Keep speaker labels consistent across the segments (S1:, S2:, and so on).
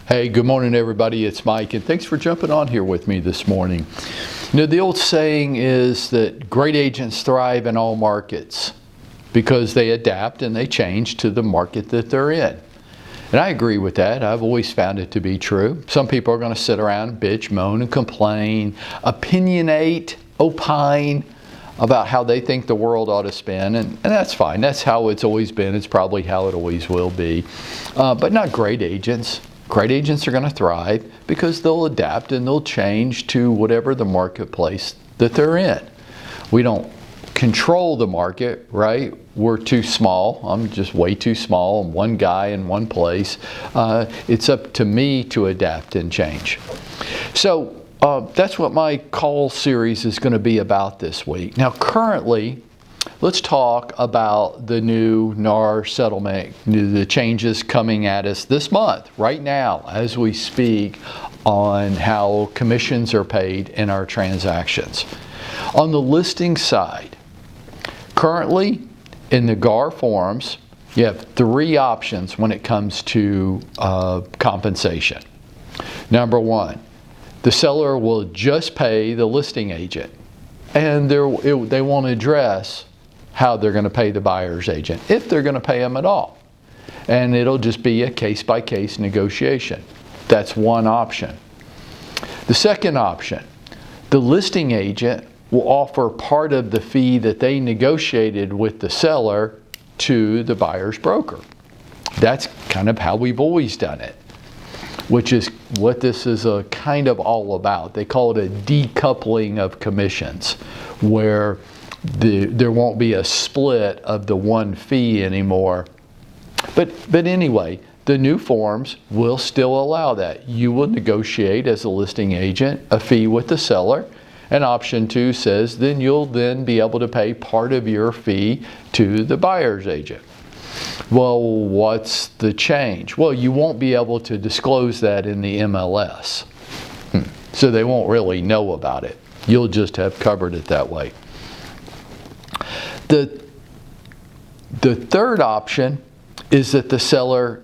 S1: Hey, good morning everybody, it's Mike, and thanks for jumping on here with me this morning. You know, the old saying is that great agents thrive in all markets because they adapt and they change to the market that they're in. And I agree with that. I've always found it to be true. Some people are going to sit around, bitch, moan, and complain, opinionate, opine about how they think the world ought to spin, and that's fine. That's how it's always been. It's probably how it always will be. But not great agents. Great agents are going to thrive because they'll adapt and they'll change to whatever the marketplace that they're in. We don't control the market, right? We're too small. I'm just way too small. I'm one guy in one place. It's up to me to adapt and change. So that's what my call series is going to be about this week. Now, currently, let's talk about the new NAR settlement, the changes coming at us this month, right now, as we speak, on how commissions are paid in our transactions. On the listing side, currently in the GAR forms, you have three options when it comes to compensation. Number one, the seller will just pay the listing agent, and they won't address how they're going to pay the buyer's agent, if they're going to pay them at all. And it'll just be a case-by-case negotiation. That's one option. The second option, the listing agent will offer part of the fee that they negotiated with the seller to the buyer's broker. That's kind of how we've always done it, which is what this is kind of all about. They call it a decoupling of commissions, where there won't be a split of the one fee anymore. But anyway, the new forms will still allow that. You will negotiate as a listing agent a fee with the seller, and option 2 says then you'll then be able to pay part of your fee to the buyer's agent. Well, what's the change? Well, you won't be able to disclose that in the MLS. So they won't really know about it. You'll just have covered it that way. The third option is that the seller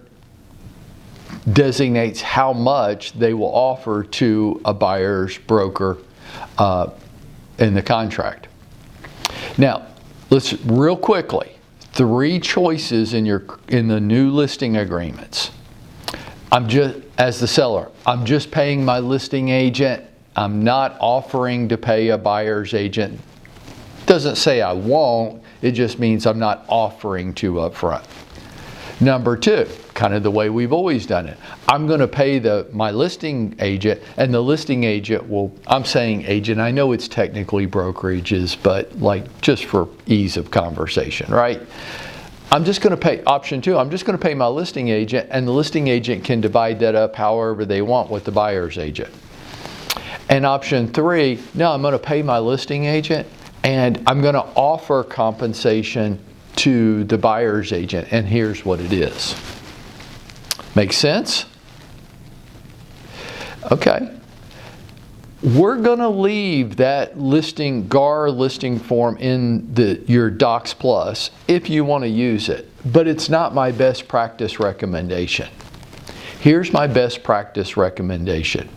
S1: designates how much they will offer to a buyer's broker in the contract. Now, let's real quickly, 3 choices in the new listing agreements. As the seller, I'm just paying my listing agent. I'm not offering to pay a buyer's agent. Doesn't say I won't, it just means I'm not offering to up front. Number 2, kind of the way we've always done it. I'm going to pay my listing agent, and the listing agent will, I'm saying agent, I know it's technically brokerages, but like just for ease of conversation, right? I'm just going to pay, option 2, I'm just going to pay my listing agent, and the listing agent can divide that up however they want with the buyer's agent. And option 3, no, I'm going to pay my listing agent, and I'm going to offer compensation to the buyer's agent, and here's what it is. Make sense? Okay. We're going to leave that GAR listing form in your Docs Plus if you want to use it, but it's not my best practice recommendation. Here's my best practice recommendation.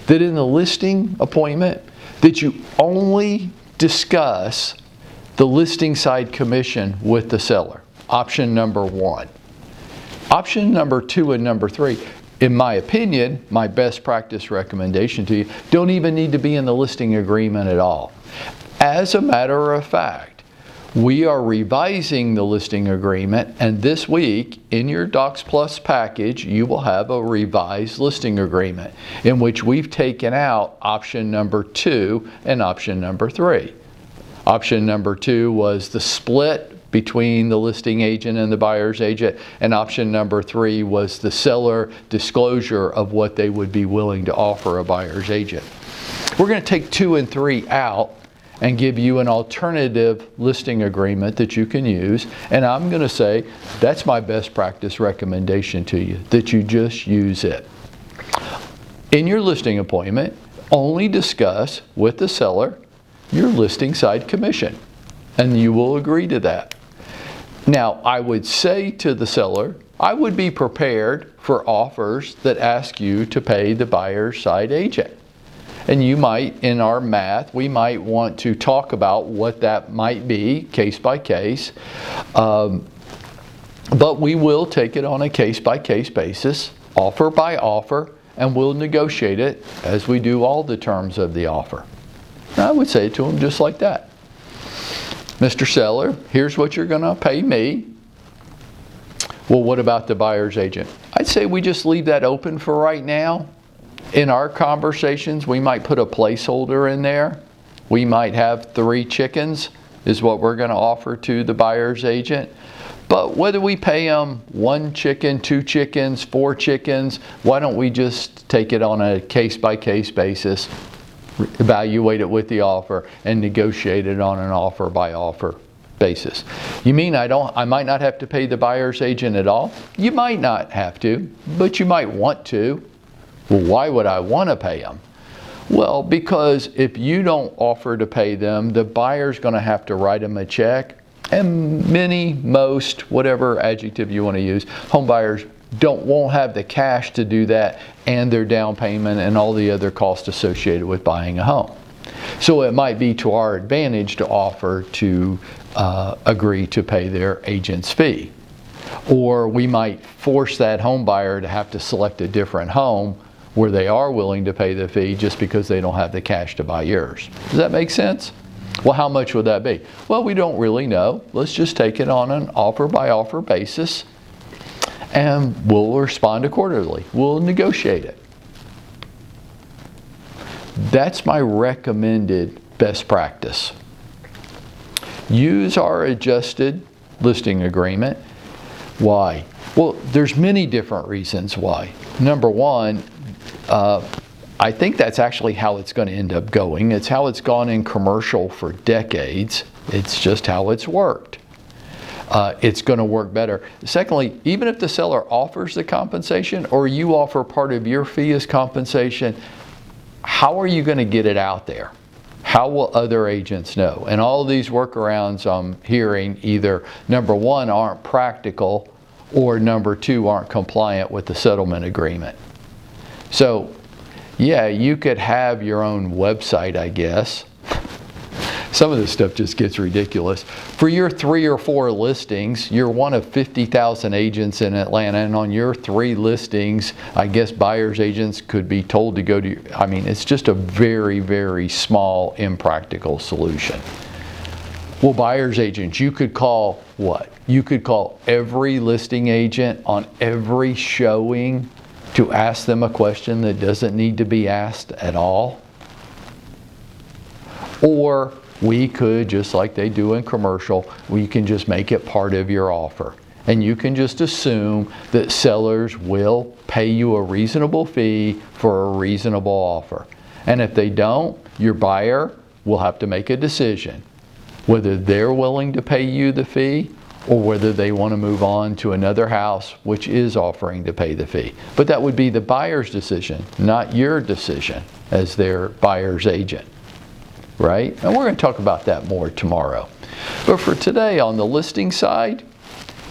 S1: That in the listing appointment, that you only discuss the listing side commission with the seller. Option number 1. Option number 2 and number 3, in my opinion, my best practice recommendation to you, don't even need to be in the listing agreement at all. As a matter of fact, we are revising the listing agreement, and this week in your Docs Plus package, you will have a revised listing agreement in which we've taken out option number 2 and option number 3. Option number 2 was the split between the listing agent and the buyer's agent, and option number 3 was the seller disclosure of what they would be willing to offer a buyer's agent. We're going to take 2 and 3 out and give you an alternative listing agreement that you can use, and I'm going to say that's my best practice recommendation to you, that you just use it. In your listing appointment, only discuss with the seller your listing side commission, and you will agree to that. Now, I would say to the seller I would be prepared for offers that ask you to pay the buyer's side agent. And you might, in our math, we might want to talk about what that might be, case by case. But we will take it on a case-by-case basis, offer by offer, and we'll negotiate it as we do all the terms of the offer. And I would say it to them just like that. Mr. Seller, here's what you're going to pay me. Well, what about the buyer's agent? I'd say we just leave that open for right now. In our conversations, we might put a placeholder in there. We might have 3 chickens is what we're going to offer to the buyer's agent. But whether we pay them 1 chicken, 2 chickens, 4 chickens, why don't we just take it on a case-by-case basis, evaluate it with the offer, and negotiate it on an offer-by-offer basis. You mean I might not have to pay the buyer's agent at all? You might not have to, but you might want to. Well, why would I want to pay them? Well, because if you don't offer to pay them, the buyer's going to have to write them a check. And most, whatever adjective you want to use, home buyers won't have the cash to do that, and their down payment and all the other costs associated with buying a home. So it might be to our advantage to offer to agree to pay their agent's fee. Or we might force that home buyer to have to select a different home where they are willing to pay the fee just because they don't have the cash to buy yours. Does that make sense? Well, how much would that be? Well, we don't really know. Let's just take it on an offer-by-offer basis, and we'll respond accordingly. We'll negotiate it. That's my recommended best practice. Use our adjusted listing agreement. Why? Well, there's many different reasons why. Number one, I think that's actually how it's going to end up going. It's how it's gone in commercial for decades. It's just how it's worked. It's going to work better. Secondly, even if the seller offers the compensation or you offer part of your fee as compensation, how are you going to get it out there? How will other agents know? And all of these workarounds I'm hearing either, number one, aren't practical, or number two, aren't compliant with the settlement agreement. So, yeah, you could have your own website, I guess. Some of this stuff just gets ridiculous. For your 3 or 4 listings, you're one of 50,000 agents in Atlanta, and on your 3 listings, I guess buyer's agents could be told to go to, I mean, it's just a very, very small, impractical solution. Well, buyer's agents, you could call what? You could call every listing agent on every showing to ask them a question that doesn't need to be asked at all. Or we could, just like they do in commercial, we can just make it part of your offer. And you can just assume that sellers will pay you a reasonable fee for a reasonable offer. And if they don't, your buyer will have to make a decision whether they're willing to pay you the fee or whether they want to move on to another house which is offering to pay the fee. But that would be the buyer's decision, not your decision as their buyer's agent, right? And we're going to talk about that more tomorrow. But for today on the listing side,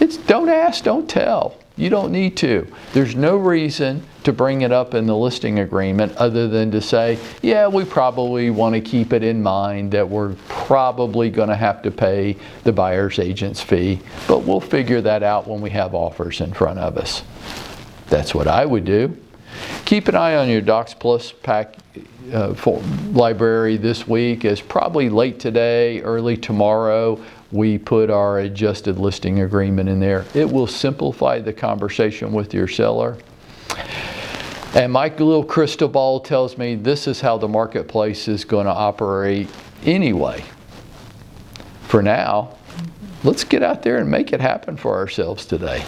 S1: it's don't ask, don't tell. You don't need to. There's no reason to bring it up in the listing agreement other than to say, yeah, we probably want to keep it in mind that we're probably going to have to pay the buyer's agent's fee, but we'll figure that out when we have offers in front of us. That's what I would do. Keep an eye on your Docs Plus library this week. As probably late today, early tomorrow, we put our adjusted listing agreement in there. It will simplify the conversation with your seller. And my little crystal ball tells me this is how the marketplace is going to operate anyway. For now, let's get out there and make it happen for ourselves today.